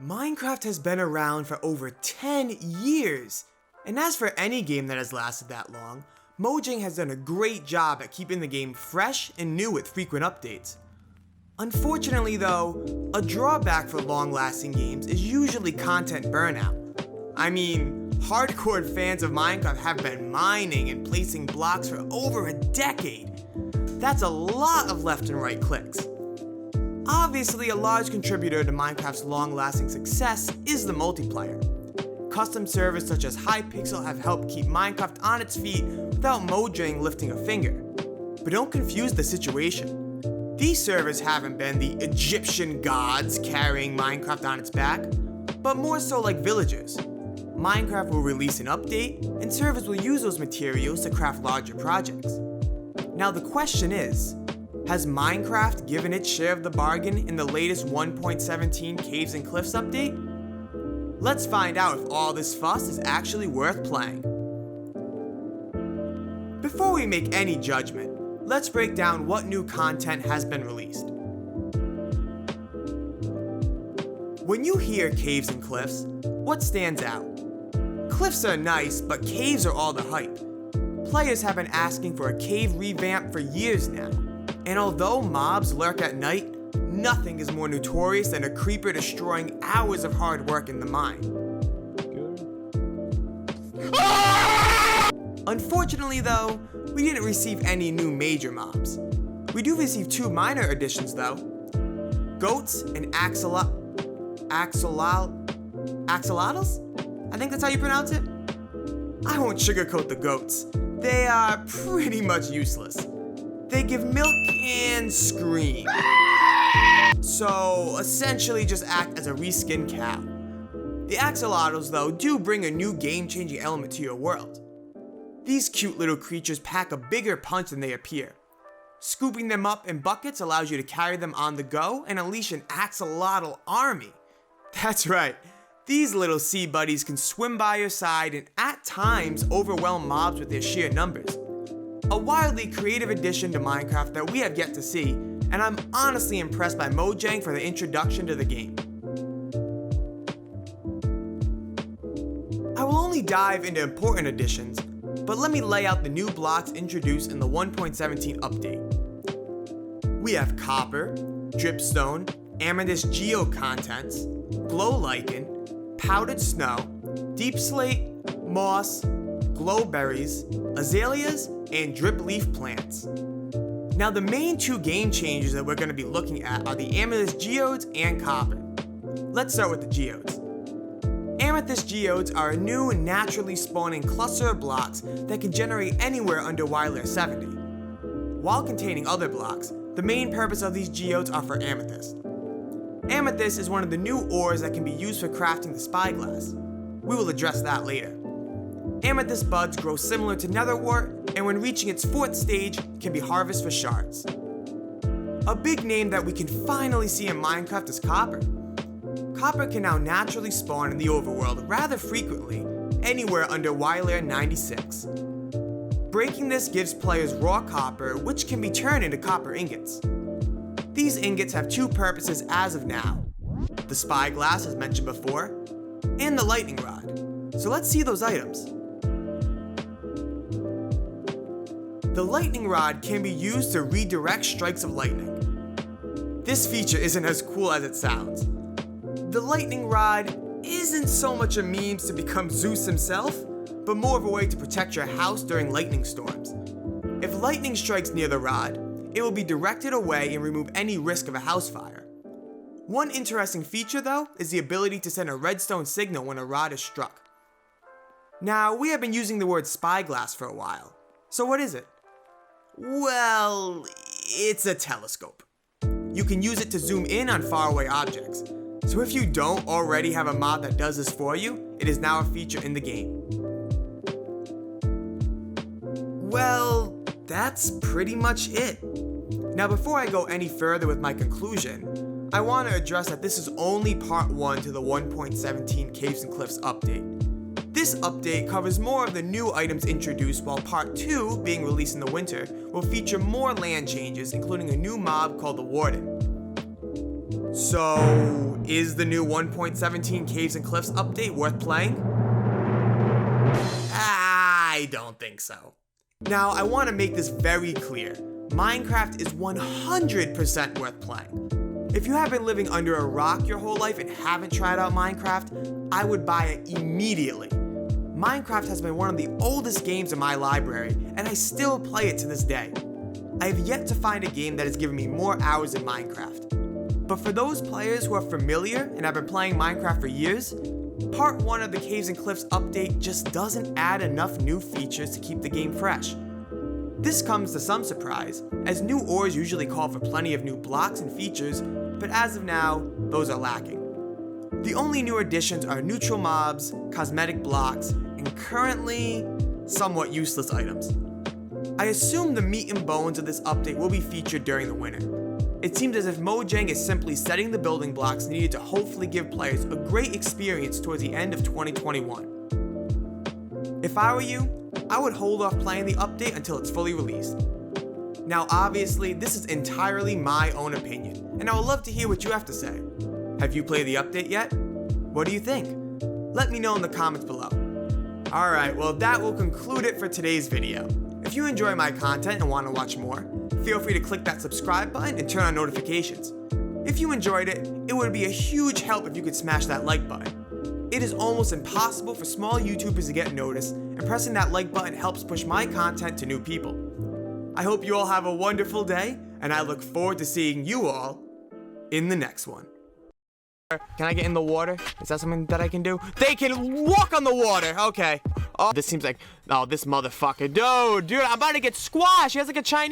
Minecraft has been around for over 10 years, and as for any game that has lasted that long, Mojang has done a great job at keeping the game fresh and new with frequent updates. Unfortunately though, a drawback for long-lasting games is usually content burnout. I mean, hardcore fans of Minecraft have been mining and placing blocks for over a decade. That's a lot of left and right clicks. Obviously, a large contributor to Minecraft's long-lasting success is the multiplayer. Custom servers such as Hypixel have helped keep Minecraft on its feet without Mojang lifting a finger. But don't confuse the situation. These servers haven't been the Egyptian gods carrying Minecraft on its back, but more so like villagers. Minecraft will release an update, and servers will use those materials to craft larger projects. Now the question is, has Minecraft given its share of the bargain in the latest 1.17 Caves and Cliffs update? Let's find out if all this fuss is actually worth playing. Before we make any judgment, let's break down what new content has been released. When you hear Caves and Cliffs, what stands out? Cliffs are nice, but caves are all the hype. Players have been asking for a cave revamp for years now. And although mobs lurk at night, nothing is more notorious than a creeper destroying hours of hard work in the mine. Unfortunately though, we didn't receive any new major mobs. We do receive two minor additions though. Goats and Axolotls? I think that's how you pronounce it? I won't sugarcoat the goats. They are pretty much useless. They give milk and scream. So essentially just act as a reskinned cow. The Axolotls though do bring a new game-changing element to your world. These cute little creatures pack a bigger punch than they appear. Scooping them up in buckets allows you to carry them on the go and unleash an axolotl army. That's right, these little sea buddies can swim by your side and at times overwhelm mobs with their sheer numbers. A wildly creative addition to Minecraft that we have yet to see, and I'm honestly impressed by Mojang for the introduction to the game. I will only dive into important additions, but let me lay out the new blocks introduced in the 1.17 update. We have copper, dripstone, amethyst geode contents, glow lichen, powdered snow, deep slate, moss, glowberries, azaleas, and drip leaf plants. Now the main two game changers that we're going to be looking at are the amethyst geodes and copper. Let's start with the geodes. Amethyst geodes are a new naturally spawning cluster of blocks that can generate anywhere under Y layer 70. While containing other blocks, the main purpose of these geodes are for amethyst. Amethyst is one of the new ores that can be used for crafting the spyglass. We will address that later. Amethyst buds grow similar to netherwort, and when reaching its fourth stage, can be harvested for shards. A big name that we can finally see in Minecraft is copper. Copper can now naturally spawn in the overworld rather frequently, anywhere under Y layer 96. Breaking this gives players raw copper, which can be turned into copper ingots. These ingots have two purposes as of now: the spyglass, as mentioned before, and the lightning rod. So let's see those items. The lightning rod can be used to redirect strikes of lightning. This feature isn't as cool as it sounds. The lightning rod isn't so much a means to become Zeus himself, but more of a way to protect your house during lightning storms. If lightning strikes near the rod, it will be directed away and remove any risk of a house fire. One interesting feature though is the ability to send a redstone signal when a rod is struck. Now, we have been using the word spyglass for a while. So what is it? Well, it's a telescope. You can use it to zoom in on faraway objects. So if you don't already have a mod that does this for you, it is now a feature in the game. Well, that's pretty much it. Now before I go any further with my conclusion, I want to address that this is only part 1 to the 1.17 Caves and Cliffs update. This update covers more of the new items introduced, while part 2, being released in the winter, will feature more land changes, including a new mob called the Warden. So, is the new 1.17 Caves and Cliffs update worth playing? I don't think so. Now, I want to make this very clear. Minecraft is 100% worth playing. If you have been living under a rock your whole life and haven't tried out Minecraft, I would buy it immediately. Minecraft has been one of the oldest games in my library, and I still play it to this day. I have yet to find a game that has given me more hours in Minecraft. But for those players who are familiar and have been playing Minecraft for years, Part 1 of the Caves and Cliffs update just doesn't add enough new features to keep the game fresh. This comes to some surprise, as new ores usually call for plenty of new blocks and features, but as of now, those are lacking. The only new additions are neutral mobs, cosmetic blocks, and currently, somewhat useless items. I assume the meat and bones of this update will be featured during the winter. It seems as if Mojang is simply setting the building blocks needed to hopefully give players a great experience towards the end of 2021. If I were you, I would hold off playing the update until it's fully released. Now obviously, this is entirely my own opinion, and I would love to hear what you have to say. Have you played the update yet? What do you think? Let me know in the comments below. Alright, well that will conclude it for today's video. If you enjoy my content and want to watch more, feel free to click that subscribe button and turn on notifications. If you enjoyed it, it would be a huge help if you could smash that like button. It is almost impossible for small YouTubers to get noticed, and pressing that like button helps push my content to new people. I hope you all have a wonderful day, and I look forward to seeing you all in the next one. Can I get in the water? Is that something that I can do? They can walk on the water! Okay. Oh, this seems like... Oh, this motherfucker. Dude, I'm about to get squashed. He has like a Chinese...